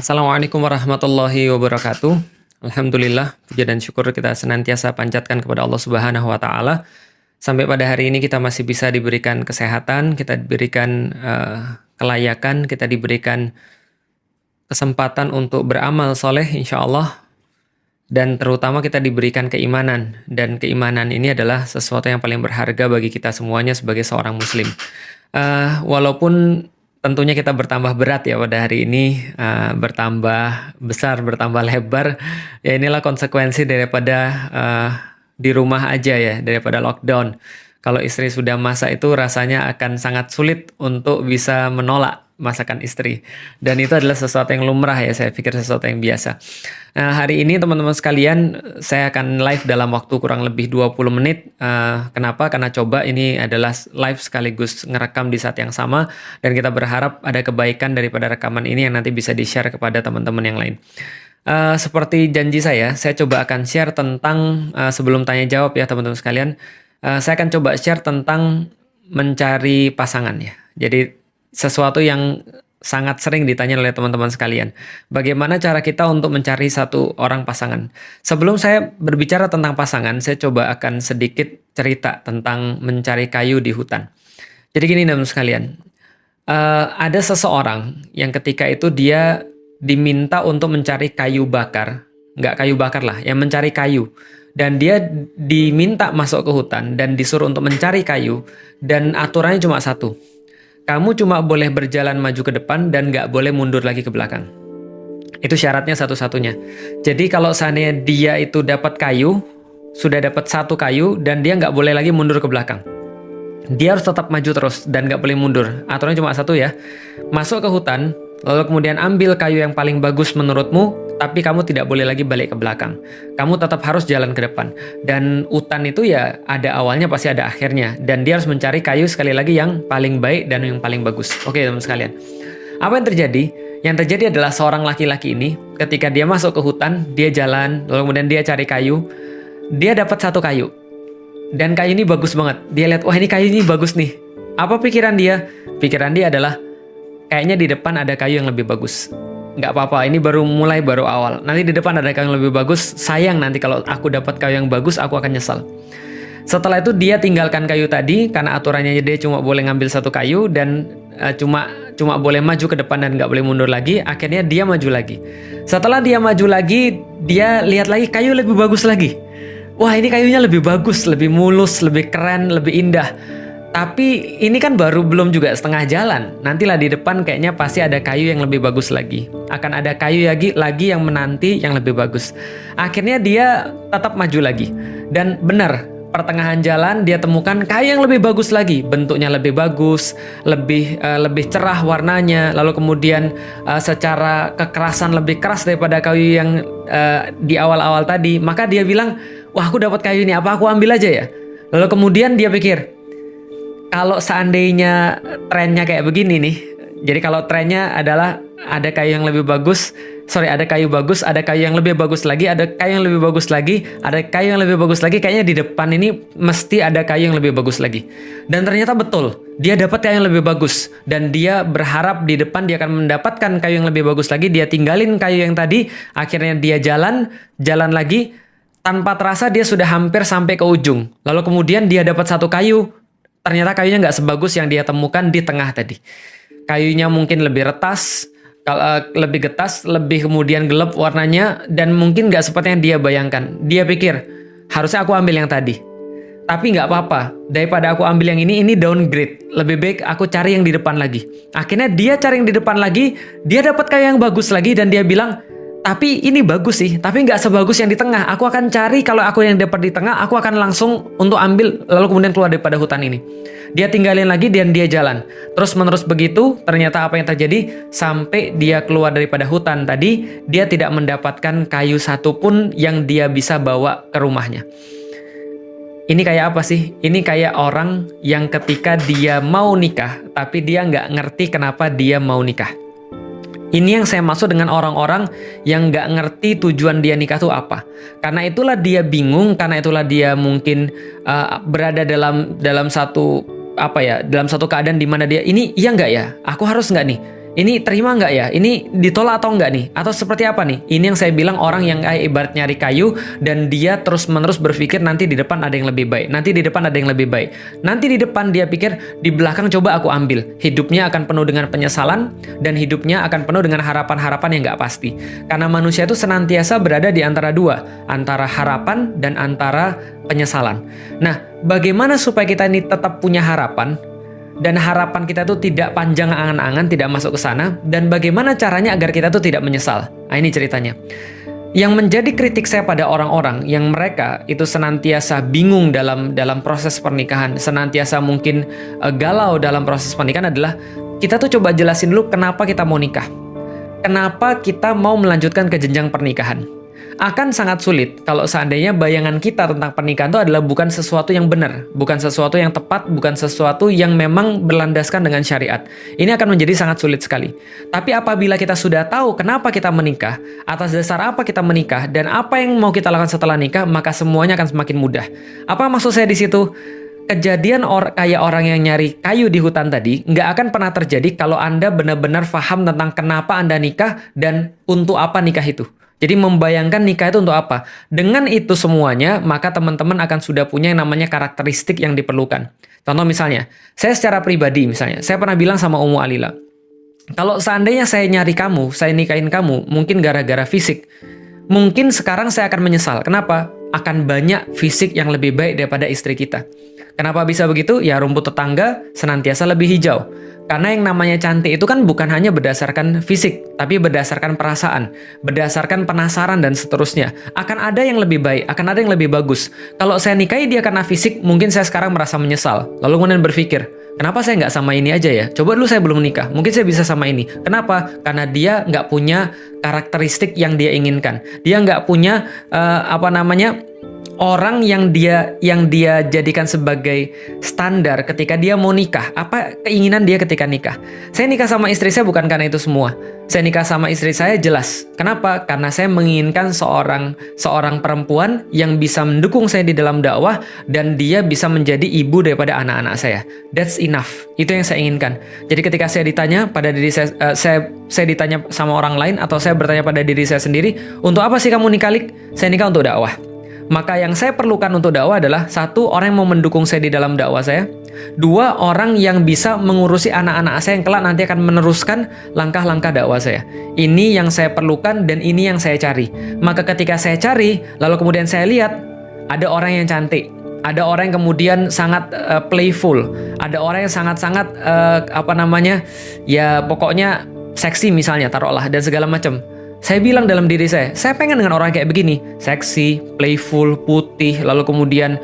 Assalamualaikum warahmatullahi wabarakatuh. Alhamdulillah, puja dan syukur kita senantiasa panjatkan kepada Allah Subhanahu wa taala. Sampai pada hari ini kita masih bisa diberikan kesehatan, kita diberikan kelayakan, kita diberikan kesempatan untuk beramal soleh insya Allah. Dan terutama kita diberikan keimanan. Dan keimanan ini adalah sesuatu yang paling berharga bagi kita semuanya sebagai seorang muslim. Walaupun tentunya kita bertambah berat ya pada hari ini, bertambah besar, bertambah lebar. Ya inilah konsekuensi daripada di rumah aja ya, daripada lockdown. Kalau istri sudah masak itu rasanya akan sangat sulit untuk bisa menolak masakan istri. Dan itu adalah sesuatu yang lumrah ya, saya pikir sesuatu yang biasa. Nah, hari ini teman-teman sekalian, saya akan live dalam waktu kurang lebih 20 menit. Kenapa? Karena coba ini adalah live sekaligus ngerekam di saat yang sama. Dan kita berharap ada kebaikan daripada rekaman ini yang nanti bisa di-share kepada teman-teman yang lain. Seperti janji saya coba akan share tentang, sebelum tanya jawab ya teman-teman sekalian, saya akan coba share tentang mencari pasangan ya. Jadi sesuatu yang sangat sering ditanya oleh teman-teman sekalian. Bagaimana cara kita untuk mencari satu orang pasangan? Sebelum saya berbicara tentang pasangan, saya coba akan sedikit cerita tentang mencari kayu di hutan. Jadi gini teman-teman sekalian, ada seseorang yang ketika itu dia diminta untuk mencari kayu bakar. Nggak kayu bakar lah, yang mencari kayu. Dan dia diminta masuk ke hutan dan disuruh untuk mencari kayu. Dan aturannya cuma satu. Kamu cuma boleh berjalan maju ke depan dan nggak boleh mundur lagi ke belakang. Itu syaratnya satu-satunya. Jadi kalau seandainya dia itu dapat kayu, sudah dapat satu kayu, dan dia nggak boleh lagi mundur ke belakang. Dia harus tetap maju terus dan nggak boleh mundur. Aturannya cuma satu ya. Masuk ke hutan, lalu kemudian ambil kayu yang paling bagus menurutmu, tapi kamu tidak boleh lagi balik ke belakang. Kamu tetap harus jalan ke depan. Dan hutan itu ya ada awalnya pasti ada akhirnya. Dan dia harus mencari kayu sekali lagi yang paling baik dan yang paling bagus. Oke teman sekalian. Apa yang terjadi? Yang terjadi adalah seorang laki-laki ini ketika dia masuk ke hutan, dia jalan, lalu kemudian dia cari kayu. Dia dapat satu kayu. Dan kayu ini bagus banget. Dia lihat, wah ini kayu ini bagus nih. Apa pikiran dia? Pikiran dia adalah, kayaknya di depan ada kayu yang lebih bagus. Nggak apa-apa, ini baru mulai, baru awal. Nanti di depan ada kayu yang lebih bagus. Sayang nanti kalau aku dapat kayu yang bagus, aku akan nyesal. Setelah itu dia tinggalkan kayu tadi, karena aturannya dia cuma boleh ngambil satu kayu, dan cuma boleh maju ke depan dan nggak boleh mundur lagi. Akhirnya dia maju lagi. Setelah dia maju lagi, dia lihat lagi kayu lebih bagus lagi. Wah ini kayunya lebih bagus, lebih mulus, lebih keren, lebih indah. Tapi ini kan baru belum juga setengah jalan. Nantilah di depan kayaknya pasti ada kayu yang lebih bagus lagi. Akan ada kayu lagi yang menanti yang lebih bagus. Akhirnya dia tetap maju lagi. Dan benar, pertengahan jalan dia temukan kayu yang lebih bagus lagi. Bentuknya lebih bagus, lebih cerah warnanya. Lalu kemudian secara kekerasan lebih keras daripada kayu yang di awal-awal tadi. Maka dia bilang, wah aku dapat kayu ini, apa aku ambil aja ya? Lalu kemudian dia pikir, kalau seandainya trennya kayak begini nih, jadi kalau trennya adalah ada kayu yang lebih bagus, ada kayu bagus, ada kayu yang lebih bagus lagi, ada kayu yang lebih bagus lagi, ada kayu yang lebih bagus lagi, kayaknya di depan ini mesti ada kayu yang lebih bagus lagi. Dan ternyata betul, dia dapat kayu yang lebih bagus. Dan dia berharap di depan dia akan mendapatkan kayu yang lebih bagus lagi, dia tinggalin kayu yang tadi, akhirnya dia jalan lagi, tanpa terasa dia sudah hampir sampai ke ujung. Lalu kemudian dia dapat satu kayu, ternyata kayunya nggak sebagus yang dia temukan di tengah tadi. Kayunya mungkin lebih retas, lebih getas, lebih kemudian gelap warnanya, dan mungkin nggak seperti yang dia bayangkan. Dia pikir, harusnya aku ambil yang tadi. Tapi nggak apa-apa, daripada aku ambil yang ini downgrade. Lebih baik aku cari yang di depan lagi. Akhirnya dia cari yang di depan lagi, dia dapat kayu yang bagus lagi, dan dia bilang, tapi ini bagus sih, tapi nggak sebagus yang di tengah. Aku akan cari, kalau aku yang dapat di tengah, aku akan langsung untuk ambil, lalu kemudian keluar daripada hutan ini. Dia tinggalin lagi dan dia jalan. Terus menerus begitu, ternyata apa yang terjadi? Sampai dia keluar daripada hutan tadi, dia tidak mendapatkan kayu satupun yang dia bisa bawa ke rumahnya. Ini kayak apa sih? Ini kayak orang yang ketika dia mau nikah, tapi dia nggak ngerti kenapa dia mau nikah. Ini yang saya maksud dengan orang-orang yang nggak ngerti tujuan dia nikah itu apa. Karena itulah dia bingung, karena itulah dia mungkin berada dalam satu dalam satu keadaan di mana dia ini iya nggak ya? Aku harus nggak nih? Ini terima nggak ya? Ini ditolak atau nggak nih? Atau seperti apa nih? Ini yang saya bilang orang yang kayak ibarat nyari kayu dan dia terus-menerus berpikir nanti di depan ada yang lebih baik. Nanti di depan ada yang lebih baik. Nanti di depan dia pikir di belakang coba aku ambil. Hidupnya akan penuh dengan penyesalan dan hidupnya akan penuh dengan harapan-harapan yang nggak pasti. Karena manusia itu senantiasa berada di antara dua, antara harapan dan antara penyesalan. Nah, bagaimana supaya kita ini tetap punya harapan? Dan harapan kita tuh tidak panjang angan-angan, tidak masuk ke sana. Dan bagaimana caranya agar kita tuh tidak menyesal? Nah, ini ceritanya. Yang menjadi kritik saya pada orang-orang yang mereka itu senantiasa bingung dalam proses pernikahan, senantiasa mungkin galau dalam proses pernikahan adalah kita tuh coba jelasin dulu kenapa kita mau nikah. Kenapa kita mau melanjutkan ke jenjang pernikahan. Akan sangat sulit kalau seandainya bayangan kita tentang pernikahan itu adalah bukan sesuatu yang benar, bukan sesuatu yang tepat, bukan sesuatu yang memang berlandaskan dengan syariat. Ini akan menjadi sangat sulit sekali. Tapi apabila kita sudah tahu kenapa kita menikah, atas dasar apa kita menikah, dan apa yang mau kita lakukan setelah nikah, maka semuanya akan semakin mudah. Apa maksud saya di situ? Kejadian kayak orang yang nyari kayu di hutan tadi nggak akan pernah terjadi kalau Anda benar-benar paham tentang kenapa Anda nikah dan untuk apa nikah itu. Jadi membayangkan nikah itu untuk apa. Dengan itu semuanya, maka teman-teman akan sudah punya yang namanya karakteristik yang diperlukan. Contoh misalnya, saya secara pribadi misalnya, saya pernah bilang sama Ummu Alila, kalau seandainya saya nyari kamu, saya nikahin kamu, mungkin gara-gara fisik. Mungkin sekarang saya akan menyesal. Kenapa? Akan banyak fisik yang lebih baik daripada istri kita. Kenapa bisa begitu? Ya rumput tetangga senantiasa lebih hijau. Karena yang namanya cantik itu kan bukan hanya berdasarkan fisik, tapi berdasarkan perasaan, berdasarkan penasaran dan seterusnya. Akan ada yang lebih baik, akan ada yang lebih bagus. Kalau saya nikahi dia karena fisik, mungkin saya sekarang merasa menyesal. Lalu kemudian berpikir, kenapa saya nggak sama ini aja ya? Coba dulu saya belum nikah, mungkin saya bisa sama ini. Kenapa? Karena dia nggak punya karakteristik yang dia inginkan. Dia nggak punya orang yang dia jadikan sebagai standar ketika dia mau nikah. Apa keinginan dia ketika nikah? Saya nikah sama istri saya bukan karena itu semua. Saya nikah sama istri saya jelas. Kenapa? Karena saya menginginkan seorang perempuan yang bisa mendukung saya di dalam dakwah dan dia bisa menjadi ibu daripada anak-anak saya. That's enough. Itu yang saya inginkan. Jadi ketika saya ditanya pada diri saya ditanya sama orang lain atau saya bertanya pada diri saya sendiri, untuk apa sih kamu nikah, Lik? Saya nikah untuk dakwah. Maka yang saya perlukan untuk dakwah adalah satu, orang yang mau mendukung saya di dalam dakwah saya. Dua, orang yang bisa mengurusi anak-anak saya yang kelak nanti akan meneruskan langkah-langkah dakwah saya. Ini yang saya perlukan dan ini yang saya cari. Maka ketika saya cari, lalu kemudian saya lihat, ada orang yang cantik. Ada orang yang kemudian sangat playful. Ada orang yang sangat-sangat ya pokoknya seksi misalnya, taruhlah, dan segala macam. Saya bilang dalam diri saya pengen dengan orang kayak begini, seksi, playful, putih, lalu kemudian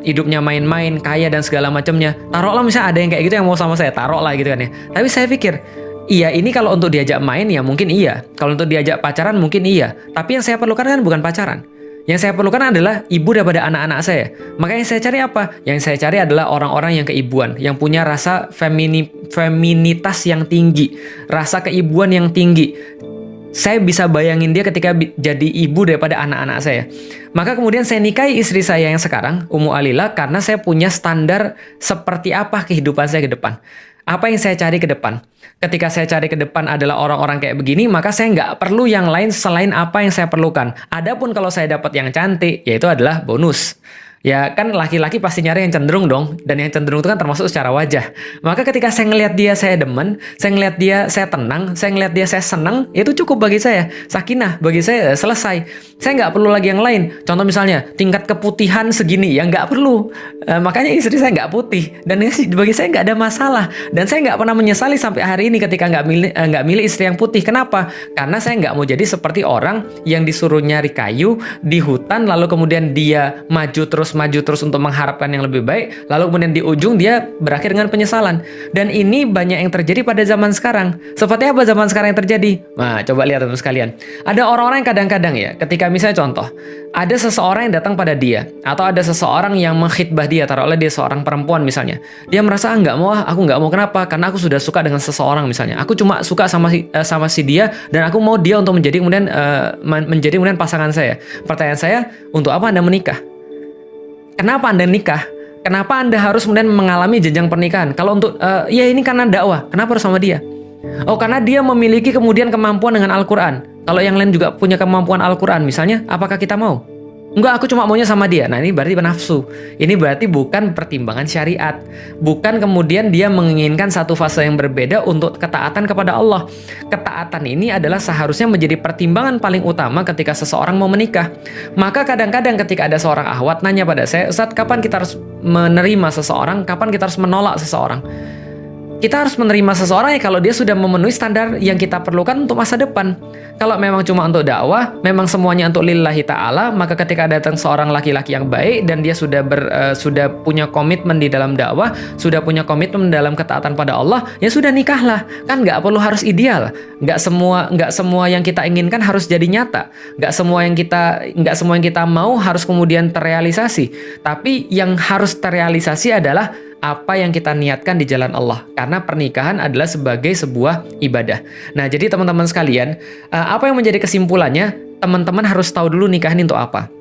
hidupnya main-main, kaya dan segala macamnya. Taruhlah misalnya ada yang kayak gitu yang mau sama saya, taruhlah gitu kan ya. Tapi saya pikir, iya ini kalau untuk diajak main ya mungkin iya, kalau untuk diajak pacaran mungkin iya. Tapi yang saya perlukan kan bukan pacaran. Yang saya perlukan adalah ibu daripada anak-anak saya. Maka yang saya cari apa? Yang saya cari adalah orang-orang yang keibuan, yang punya rasa feminitas yang tinggi, rasa keibuan yang tinggi. Saya bisa bayangin dia ketika jadi ibu daripada anak-anak saya. Maka kemudian saya nikahi istri saya yang sekarang, Ummu Alila, karena saya punya standar seperti apa kehidupan saya ke depan. Apa yang saya cari ke depan? Ketika saya cari ke depan adalah orang-orang kayak begini, maka saya nggak perlu yang lain selain apa yang saya perlukan. Adapun kalau saya dapat yang cantik, yaitu adalah bonus. Ya kan laki-laki pasti nyari yang cenderung dong. Dan yang cenderung itu kan termasuk secara wajah. Maka ketika saya ngelihat dia saya demen, saya ngelihat dia saya tenang, saya ngelihat dia saya senang, itu cukup bagi saya. Sakinah bagi saya selesai. Saya nggak perlu lagi yang lain. Contoh misalnya tingkat keputihan segini, ya nggak perlu. Makanya istri saya nggak putih. Dan bagi saya nggak ada masalah. Dan saya nggak pernah menyesali sampai hari ini ketika nggak milih istri yang putih. Kenapa? Karena saya nggak mau jadi seperti orang yang disuruh nyari kayu di hutan, lalu kemudian dia maju terus untuk mengharapkan yang lebih baik, lalu kemudian di ujung dia berakhir dengan penyesalan. Dan ini banyak yang terjadi pada zaman sekarang. Seperti apa zaman sekarang yang terjadi? Nah, coba lihat teman sekalian. Ada orang-orang yang kadang-kadang ya, ketika misalnya contoh, ada seseorang yang datang pada dia, atau ada seseorang yang mengkhidbah dia, taruhlah dia seorang perempuan misalnya. Dia merasa, aku nggak mau, kenapa? Karena aku sudah suka dengan seseorang misalnya. Aku cuma suka sama si dia, dan aku mau dia untuk menjadi kemudian pasangan saya. Pertanyaan saya, untuk apa Anda menikah? Kenapa Anda nikah? Kenapa Anda harus kemudian mengalami jenjang pernikahan? Kalau untuk, ya ini karena dakwah, kenapa harus sama dia? Oh, karena dia memiliki kemudian kemampuan dengan Al-Quran. Kalau yang lain juga punya kemampuan Al-Quran misalnya, apakah kita mau? Enggak, aku cuma maunya sama dia. Nah, ini berarti nafsu. Ini berarti bukan pertimbangan syariat. Bukan kemudian dia menginginkan satu fase yang berbeda untuk ketaatan kepada Allah. Ketaatan ini adalah seharusnya menjadi pertimbangan paling utama ketika seseorang mau menikah. Maka kadang-kadang ketika ada seorang akhwat nanya pada saya, Ustaz, kapan kita harus menerima seseorang? Kapan kita harus menolak seseorang? Kita harus menerima seseorang ya kalau dia sudah memenuhi standar yang kita perlukan untuk masa depan. Kalau memang cuma untuk dakwah, memang semuanya untuk lillahi ta'ala, maka ketika datang seorang laki-laki yang baik dan dia sudah punya komitmen di dalam dakwah, sudah punya komitmen dalam ketaatan pada Allah, ya sudah nikahlah. Kan nggak perlu harus ideal. Nggak semua yang kita inginkan harus jadi nyata. Nggak semua yang kita mau harus kemudian terrealisasi. Tapi yang harus terrealisasi adalah apa yang kita niatkan di jalan Allah. Karena pernikahan adalah sebagai sebuah ibadah. Nah, jadi teman-teman sekalian, apa yang menjadi kesimpulannya? Teman-teman harus tahu dulu nikah ini untuk apa.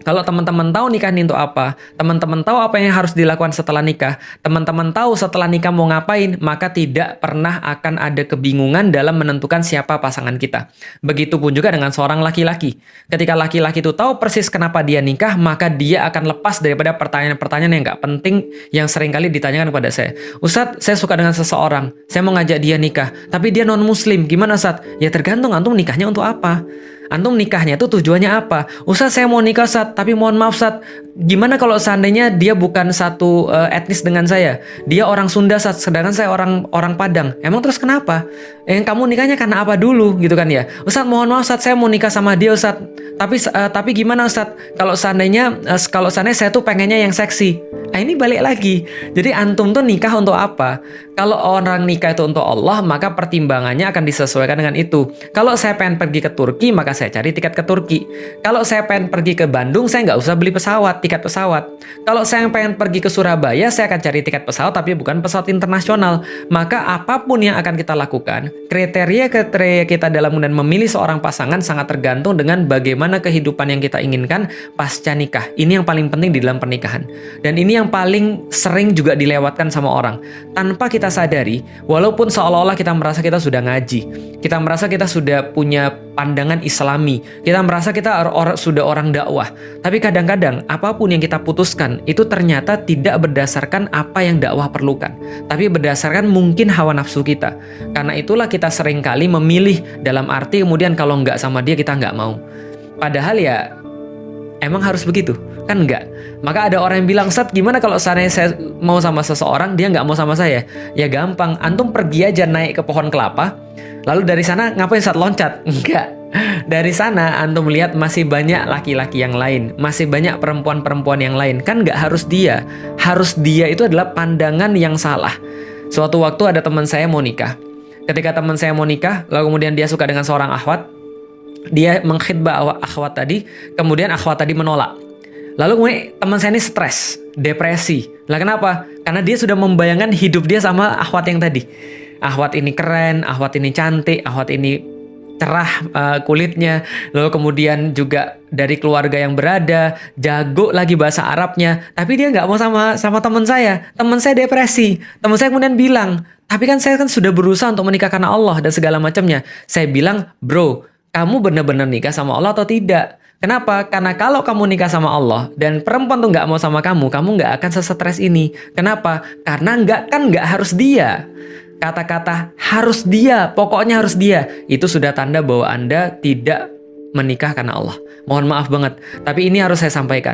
Kalau teman-teman tahu nikah ini untuk apa, teman-teman tahu apa yang harus dilakukan setelah nikah, teman-teman tahu setelah nikah mau ngapain, maka tidak pernah akan ada kebingungan dalam menentukan siapa pasangan kita. Begitupun juga dengan seorang laki-laki. Ketika laki-laki itu tahu persis kenapa dia nikah, maka dia akan lepas daripada pertanyaan-pertanyaan yang nggak penting yang seringkali ditanyakan kepada saya. Ustadz, saya suka dengan seseorang, saya mau ngajak dia nikah, tapi dia non-muslim, gimana Ustadz? Ya tergantung antum nikahnya untuk apa. Antum nikahnya itu tujuannya apa? Ustaz, saya mau nikah, Ustaz, tapi mohon maaf, Ustaz, gimana kalau seandainya dia bukan satu etnis dengan saya? Dia orang Sunda, Ustaz, sedangkan saya orang Padang. Emang terus kenapa? Kamu nikahnya karena apa dulu gitu kan ya? Ustaz, mohon maaf, Ustaz, saya mau nikah sama dia, Ustaz. Tapi gimana, Ustaz? Kalau seandainya saya tuh pengennya yang seksi. Nah, ini balik lagi. Jadi antum tuh nikah untuk apa? Kalau orang nikah itu untuk Allah, maka pertimbangannya akan disesuaikan dengan itu. Kalau saya pengen pergi ke Turki, maka saya cari tiket ke Turki. Kalau saya pengen pergi ke Bandung, saya nggak usah beli tiket pesawat. Kalau saya pengen pergi ke Surabaya, saya akan cari tiket pesawat, tapi bukan pesawat internasional. Maka apapun yang akan kita lakukan, kriteria kita dalam kemudian memilih seorang pasangan sangat tergantung dengan bagaimana kehidupan yang kita inginkan pasca nikah. Ini yang paling penting di dalam pernikahan. Dan ini yang paling sering juga dilewatkan sama orang. Tanpa kita sadari, walaupun seolah-olah kita merasa kita sudah ngaji, kita merasa kita sudah punya pandangan Islami, kita merasa kita sudah orang dakwah, tapi kadang-kadang apapun yang kita putuskan itu ternyata tidak berdasarkan apa yang dakwah perlukan, tapi berdasarkan mungkin hawa nafsu kita. Karena itulah kita seringkali memilih dalam arti kemudian kalau nggak sama dia kita nggak mau. Padahal ya emang harus begitu? Kan enggak. Maka ada orang yang bilang, Ustaz, gimana kalau seandainya saya mau sama seseorang, dia nggak mau sama saya? Ya gampang, antum pergi aja naik ke pohon kelapa, lalu dari sana ngapain Ustaz, loncat? Enggak. Dari sana antum lihat masih banyak laki-laki yang lain, masih banyak perempuan-perempuan yang lain. Kan nggak harus dia. Harus dia itu adalah pandangan yang salah. Suatu waktu ada teman saya mau nikah. Ketika teman saya mau nikah, lalu kemudian dia suka dengan seorang akhwat, dia mengkhidbah akhwat tadi, kemudian akhwat tadi menolak. Lalu kemudian teman saya ini stres, depresi. Lah kenapa? Karena dia sudah membayangkan hidup dia sama akhwat yang tadi. Akhwat ini keren, akhwat ini cantik, akhwat ini cerah kulitnya. Lalu kemudian juga dari keluarga yang berada, jago lagi bahasa Arabnya. Tapi dia nggak mau sama teman saya. Teman saya depresi. Teman saya kemudian bilang, tapi kan saya kan sudah berusaha untuk menikah karena Allah dan segala macamnya. Saya bilang, bro, kamu benar-benar nikah sama Allah atau tidak? Kenapa? Karena kalau kamu nikah sama Allah dan perempuan tuh nggak mau sama kamu nggak akan sesetres ini. Kenapa? Karena nggak harus dia. Kata-kata harus dia, pokoknya harus dia, itu sudah tanda bahwa Anda tidak menikah karena Allah. Mohon maaf banget, tapi ini harus saya sampaikan.